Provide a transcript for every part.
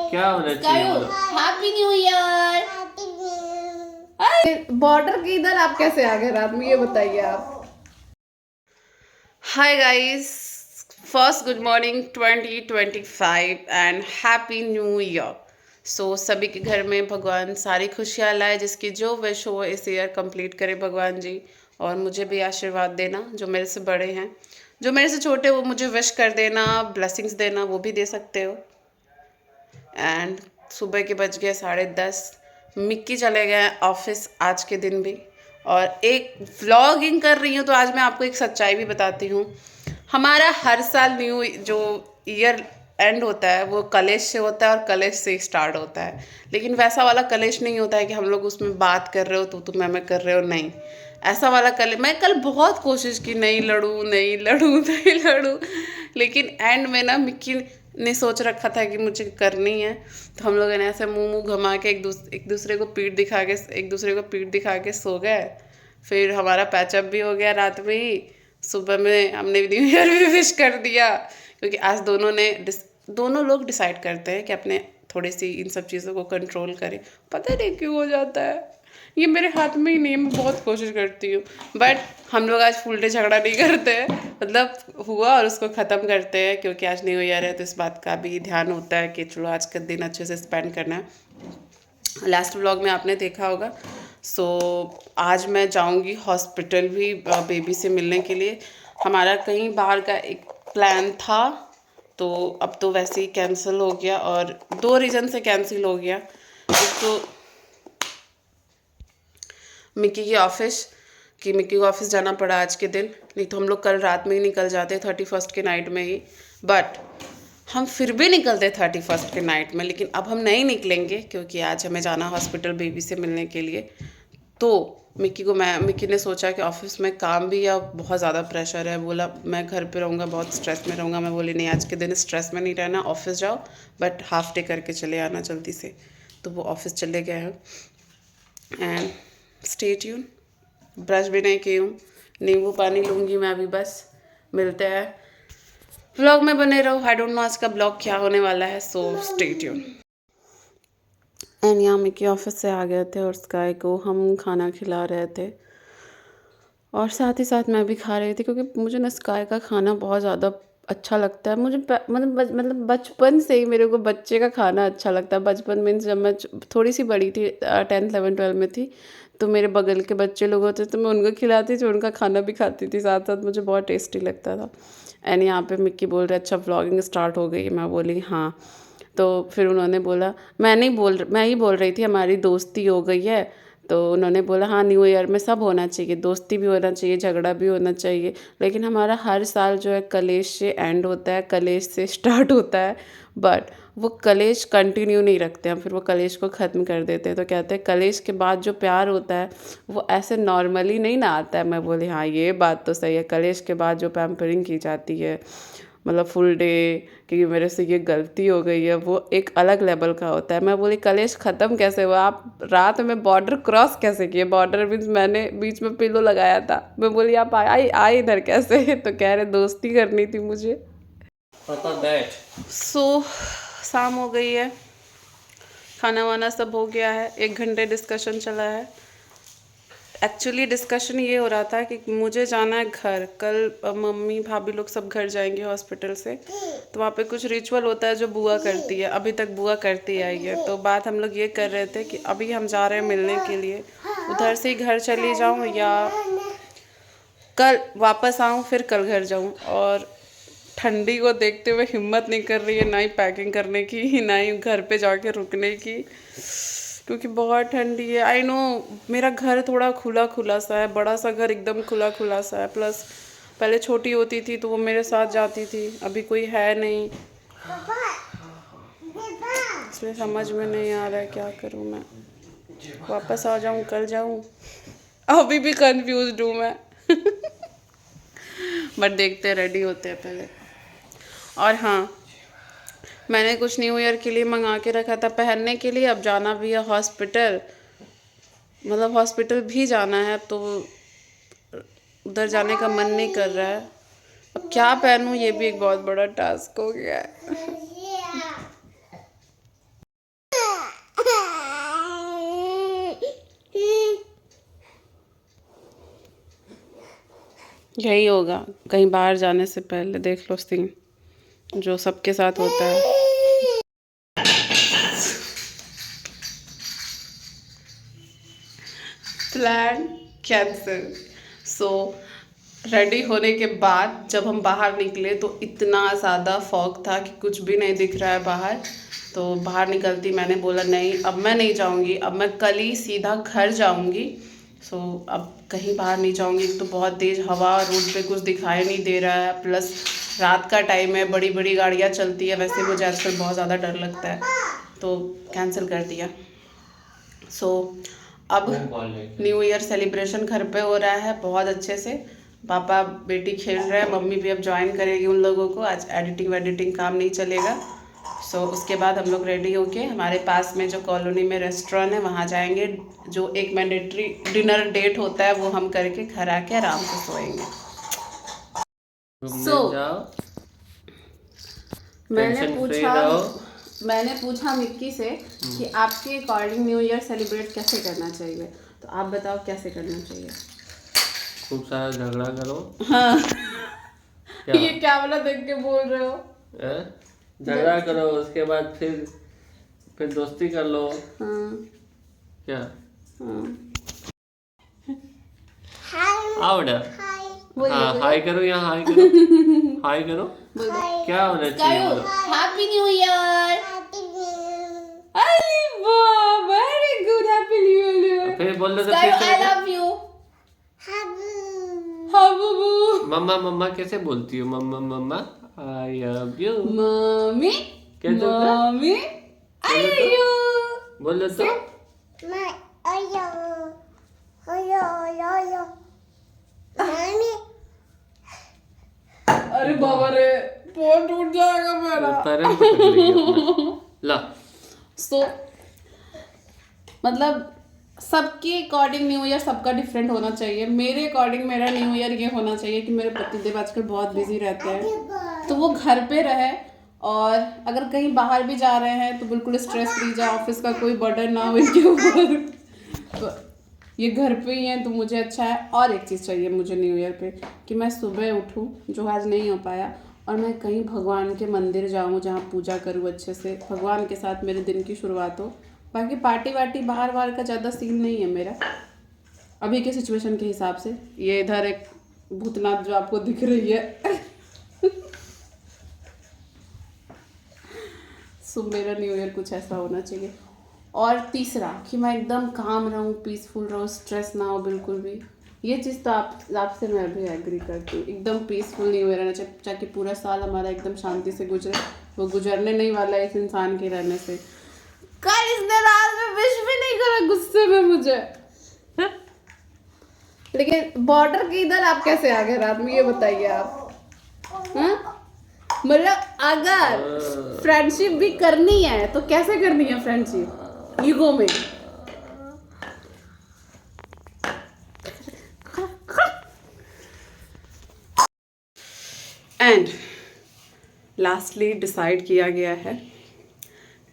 क्या होना चाहिए बोलो? Happy new year. बॉर्डर के इधर आप कैसे आ गए रात में, ये बताइए आप। Hi guys, first good morning 2025 and happy new year. So सभी के घर में भगवान सारी खुशियाँ लाए, जिसकी जो विश हो इस ईयर कंप्लीट करे भगवान जी। और मुझे भी आशीर्वाद देना, जो मेरे से बड़े हैं, जो मेरे से छोटे वो मुझे विश कर देना, ब्लेसिंग्स देना, वो भी दे सकते हो। एंड सुबह के बज गए 10:30। मिक्की चले गए ऑफिस आज के दिन भी, और एक व्लॉगिंग कर रही हूँ। तो आज मैं आपको एक सच्चाई भी बताती हूँ। हमारा हर साल न्यू जो ईयर एंड होता है वो कलेश से होता है और कलेश से स्टार्ट होता है। लेकिन वैसा वाला कलेश नहीं होता है कि हम लोग उसमें बात कर रहे हो तो मैं कर रहे हो, नहीं। ऐसा वाला मैं कल बहुत कोशिश की, नहीं लड़ूँ नहीं लड़ूँ नहीं लड़ूँ, लेकिन एंड में ना मिक्की ने सोच रखा था कि मुझे करनी है। तो हम लोगों ने ऐसे मुंह घुमा के एक दूसरे को पीठ दिखा के सो गए। फिर हमारा पैचअप भी हो गया रात में ही। सुबह में हमने न्यू ईयर भी विश कर दिया, क्योंकि आज दोनों लोग डिसाइड करते हैं कि अपने थोड़ी सी इन सब चीज़ों को कंट्रोल करें। पता नहीं क्यों हो जाता है, ये मेरे हाथ में ही नहीं है। मैं बहुत कोशिश करती हूँ, बट हम लोग आज फुल डे झगड़ा नहीं करते हैं। मतलब हुआ और उसको ख़त्म करते हैं, क्योंकि आज न्यू ईयर है तो इस बात का भी ध्यान होता है कि चलो आज का दिन अच्छे से स्पेंड करना है। लास्ट व्लॉग में आपने देखा होगा। सो आज मैं जाऊंगी हॉस्पिटल भी बेबी से मिलने के लिए। हमारा कहीं बाहर का एक प्लान था, तो अब तो वैसे ही कैंसिल हो गया, और 2 रीज़न से कैंसिल हो गया। एक तो मिक्की को ऑफिस जाना पड़ा आज के दिन, नहीं तो हम लोग कल रात में ही निकल जाते 31st के नाइट में ही। बट हम फिर भी निकलते 31st के नाइट में, लेकिन अब हम नहीं निकलेंगे, क्योंकि आज हमें जाना हॉस्पिटल बेबी से मिलने के लिए। तो मिक्की ने सोचा कि ऑफिस में काम भी या बहुत ज़्यादा प्रेशर है, बोला मैं घर पे रहूँगा, बहुत स्ट्रेस में रहूँगा। मैं बोली नहीं, आज के दिन स्ट्रेस में नहीं रहना, ऑफिस जाओ, बट हाफ डे करके चले आना जल्दी से। तो वो ऑफिस चले गए हैं। And stay tune. ब्रश भी नहीं की हूँ, नींबू पानी लूँगी मैं अभी बस। मिलते हैं, व्लॉग में बने रहो। आई डोंट नो आज का ब्लॉग क्या होने वाला है, सो स्टे ट्यून। एंड यहाँ मिक्की ऑफिस से आ गए थे और स्काई को हम खाना खिला रहे थे, और साथ ही साथ मैं भी खा रही थी, क्योंकि मुझे ना स्काई का खाना बहुत ज़्यादा अच्छा लगता है। मुझे मतलब बचपन से ही मेरे को बच्चे का खाना अच्छा लगता है। बचपन मीन्स जब मैं थोड़ी सी बड़ी थी, 10th 11th 12 में थी, तो मेरे बगल के बच्चे लोग होते तो मैं उनको खिलाती थी, उनका खाना भी खाती थी साथ साथ। मुझे बहुत टेस्टी लगता था। एंड यहाँ पे मिक्की बोल रहे अच्छा व्लॉगिंग स्टार्ट हो गई। मैं बोली हाँ। तो फिर उन्होंने बोला, मैं ही बोल रही थी हमारी दोस्ती हो गई है। तो उन्होंने बोला हाँ, न्यू ईयर में सब होना चाहिए, दोस्ती भी होना चाहिए, झगड़ा भी होना चाहिए। लेकिन हमारा हर साल जो है कलेश से एंड होता है, कलेश से स्टार्ट होता है। बट वो कलेश कंटिन्यू नहीं रखते हम, फिर वो कलेश को ख़त्म कर देते हैं। तो कहते हैं कलेश के बाद जो प्यार होता है वो ऐसे नॉर्मली नहीं ना आता है। मैं बोली हाँ, ये बात तो सही है। कलेश के बाद जो पैम्परिंग की जाती है, मतलब फुल डे, कि मेरे से ये गलती हो गई है, वो एक अलग लेवल का होता है। मैं बोली कलेश ख़त्म कैसे हुआ, आप रात में बॉर्डर क्रॉस कैसे किए? बॉर्डर मीन्स मैंने बीच में पिलो लगाया था। मैं बोली आप आए इधर कैसे? तो कह रहे दोस्ती करनी थी मुझे। सो शाम हो गई है, खाना वाना सब हो गया है, 1 घंटे डिस्कशन चला है। एक्चुअली डिस्कशन ये हो रहा था कि मुझे जाना है घर कल। मम्मी भाभी लोग सब घर जाएंगे हॉस्पिटल से, तो वहाँ पे कुछ रिचुअल होता है जो बुआ करती है, अभी तक बुआ करती आई है। तो बात हम लोग ये कर रहे थे कि अभी हम जा रहे हैं मिलने के लिए, उधर से ही घर चली जाऊँ या कल वापस आऊँ फिर कल घर जाऊँ। और ठंडी को देखते हुए हिम्मत नहीं कर रही है, ना ही पैकिंग करने की, ना ही घर पे जाके रुकने की, क्योंकि बहुत ठंडी है। आई नो मेरा घर थोड़ा खुला खुला सा है, बड़ा सा घर एकदम खुला खुला सा है। प्लस पहले छोटी होती थी तो वो मेरे साथ जाती थी, अभी कोई है नहीं, इसलिए समझ में नहीं आ रहा है क्या करूँ मैं। वापस आ जाऊँ, कल जाऊँ, अभी भी कंफ्यूज हूँ मैं। बट देखते रेडी होते हैं पहले। और हाँ, मैंने कुछ न्यू ईयर के लिए मंगा के रखा था पहनने के लिए। अब जाना भी है हॉस्पिटल, मतलब हॉस्पिटल भी जाना है, तो उधर जाने का मन नहीं कर रहा है। अब क्या पहनूं ये भी एक बहुत बड़ा टास्क हो गया है। यही होगा कहीं बाहर जाने से पहले, देख लो सीन जो सबके साथ होता है। Plan cancel. सो रेडी होने के बाद जब हम बाहर निकले तो इतना ज़्यादा फॉग था कि कुछ भी नहीं दिख रहा है बाहर। तो बाहर निकलती मैंने बोला नहीं अब मैं नहीं जाऊंगी, अब मैं कल ही सीधा घर जाऊंगी। सो अब कहीं बाहर नहीं जाऊंगी। एक तो बहुत तेज़ हवा, रोड पे कुछ दिखाई नहीं दे रहा है, प्लस रात का टाइम है, बड़ी बड़ी गाड़ियाँ चलती है, वैसे मुझे आजकल बहुत ज़्यादा डर लगता है, तो कैंसिल कर दिया। सो अब न्यू ईयर सेलिब्रेशन घर पे हो रहा है बहुत अच्छे से। पापा बेटी खेल रहे हैं, मम्मी भी अब ज्वाइन करेगी उन लोगों को। आज एडिटिंग वेडिटिंग काम नहीं चलेगा। सो उसके बाद हम लोग रेडी होके हमारे पास में जो कॉलोनी में रेस्टोरेंट है वहाँ जाएंगे। जो एक मैंडेटरी डिनर डेट होता है वो हम करके घर आके आराम से सोएंगे। मैंने पूछा मिक्की से कि आपके अकॉर्डिंग न्यू ईयर सेलिब्रेट कैसे करना चाहिए, तो आप बताओ कैसे करना चाहिए। खूब सारा झगड़ा करो। हाँ ये क्या वाला देख के बोल रहे हो? झगड़ा करो, उसके बाद फिर दोस्ती कर लो। हाँ क्या? हाँ आओ बेटा, हाँ हाय करो, यहाँ हाय करो। हाय करो, क्या होना चाहिए? Happy new year. अरे वाह very good, happy new year. फिर बोल दो आई लव यू। मम्मा मम्मा कैसे बोलती हो? Mama mama I love you. Mummy mummy I love you बोलो तो। अरे बाबा रे, पोट टूट जाएगा मेरा। पैरों पे टक रही है अपना। ला सो मतलब सबके अकॉर्डिंग न्यू ईयर सबका डिफरेंट होना चाहिए। मेरे अकॉर्डिंग मेरा न्यू ईयर ये होना चाहिए कि मेरे पतिदेव आजकल बहुत बिजी रहते हैं, तो वो घर पे रहे, और अगर कहीं बाहर भी जा रहे हैं तो बिल्कुल स्ट्रेस फ्री जाए, ऑफिस का कोई बर्डन ना हो इनके ऊपर। तो ये घर पे ही हैं तो मुझे अच्छा है। और एक चीज़ चाहिए मुझे न्यू ईयर पे कि मैं सुबह उठूँ, जो आज नहीं हो पाया, और मैं कहीं भगवान के मंदिर जाऊँ जहाँ पूजा करूँ अच्छे से, भगवान के साथ मेरे दिन की शुरुआत हो। बाकी पार्टी वार्टी बाहर बाहर का ज़्यादा सीन नहीं है मेरा अभी के सिचुएशन के हिसाब से। ये इधर एक भूतनाथ जो आपको दिख रही है सो मेरा न्यू ईयर कुछ ऐसा होना चाहिए। और तीसरा कि मैं एकदम काम रहूँ, पीसफुल रहूँ, स्ट्रेस ना हो बिल्कुल भी। ये चीज़ तो आपसे मैं भी एग्री करती हूँ। एकदम पीसफुल न्यू ईयर रहना चाहिए, ताकि पूरा साल हमारा एकदम शांति से गुजरे। वो गुजरने नहीं वाला है इस इंसान के रहने से। कल इसने रात में विश भी नहीं करा गुस्से में मुझे। लेकिन बॉर्डर के इधर आप कैसे आ गए रात में, ये बताइए आप। मतलब अगर फ्रेंडशिप भी करनी है तो कैसे करनी है फ्रेंडशिप? ईगो में। एंड लास्टली डिसाइड किया गया है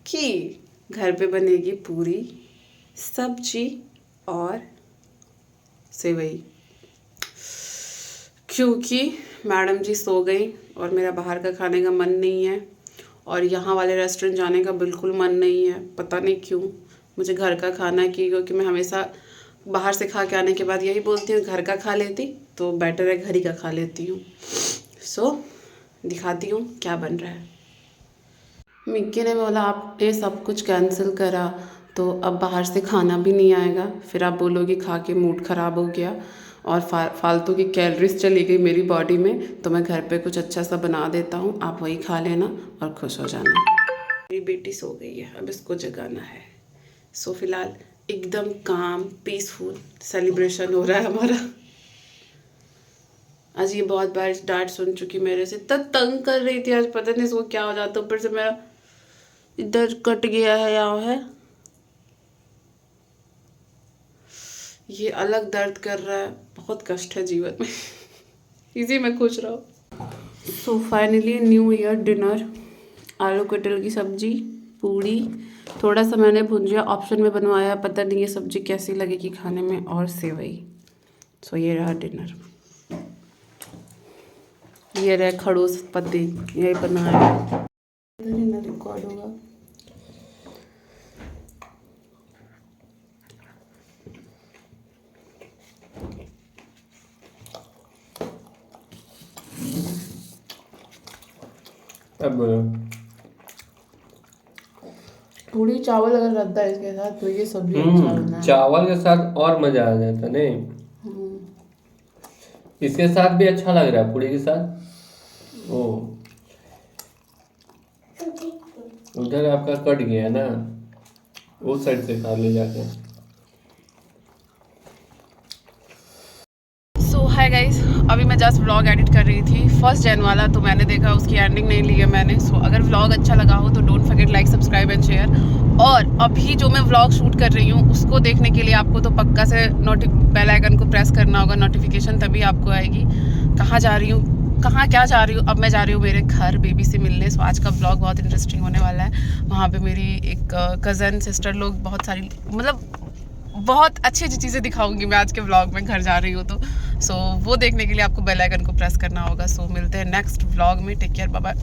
कि घर पे बनेगी पूरी, सब्जी और सेवई, क्योंकि मैडम जी सो गई और मेरा बाहर का खाने का मन नहीं है, और यहाँ वाले रेस्टोरेंट जाने का बिल्कुल मन नहीं है। पता नहीं क्यों मुझे घर का खाना की, क्योंकि मैं हमेशा बाहर से खा के आने के बाद यही बोलती हूँ घर का खा लेती तो बेटर है, घर ही का खा लेती हूँ। सो दिखाती हूँ क्या बन रहा है। मिक्की ने बोला आपने सब कुछ कैंसिल करा तो अब बाहर से खाना भी नहीं आएगा, फिर आप बोलोगे खा के मूड ख़राब हो गया और फालतू की कैलोरीज चली गई मेरी बॉडी में, तो मैं घर पे कुछ अच्छा सा बना देता हूँ, आप वही खा लेना और खुश हो जाना। मेरी बेटी सो गई है, अब इसको जगाना है। सो फिलहाल एकदम काम पीसफुल सेलिब्रेशन हो रहा है हमारा। आज ये बहुत बार डांट सुन चुकी मेरे से, इतना तंग कर रही थी आज, पता नहीं इसको क्या हो जाता। ऊपर से मेरा इधर कट गया है, यहाँ है, ये अलग दर्द कर रहा है, बहुत कष्ट है जीवन में। इसी में खुश रहो। So finally new year dinner, आलू कटहल की सब्जी, पूड़ी, थोड़ा सा मैंने भुंजिया ऑप्शन में बनवाया, पता नहीं ये सब्जी कैसी लगेगी खाने में, और सेवई। सो ये रहा डिनर। ये रहे खड़ूस पति, यही बनाया रिकॉर्ड होगा। अब बोलो। पूरी चावल अगर रहता है इसके साथ तो ये सब्जी अच्छा बनना है। चावल के साथ और मजा आ जाता नहीं। इसके साथ भी अच्छा लग रहा है, पूरी के साथ। ओ उधर आपका कट गया ना, उस साइड से खा ले जाके। सो हाय गाइस, अभी मैं जस्ट व्लॉग एडिट कर रही थी 1 जन वाला, तो मैंने देखा उसकी एंडिंग नहीं ली है मैंने। सो अगर व्लॉग अच्छा लगा हो तो don't forget like, subscribe and share. और अभी जो मैं व्लॉग शूट कर रही हूँ उसको देखने के लिए आपको तो पक्का से बेल आइकन को प्रेस करना होगा, नोटिफिकेशन तभी आपको आएगी। कहाँ जा रही हूँ, कहाँ क्या जा रही हूँ, अब मैं जा रही हूँ मेरे घर बेबी से मिलने। सो आज का व्लॉग बहुत इंटरेस्टिंग होने वाला है। वहाँ पे मेरी एक कज़न सिस्टर लोग, बहुत सारी, मतलब बहुत अच्छी अच्छी चीज़ें दिखाऊंगी मैं आज के व्लॉग में, घर जा रही हूँ तो। सो वो देखने के लिए आपको बेल आइकन को प्रेस करना होगा। सो मिलते हैं नेक्स्ट व्लॉग में। Take care, bye bye.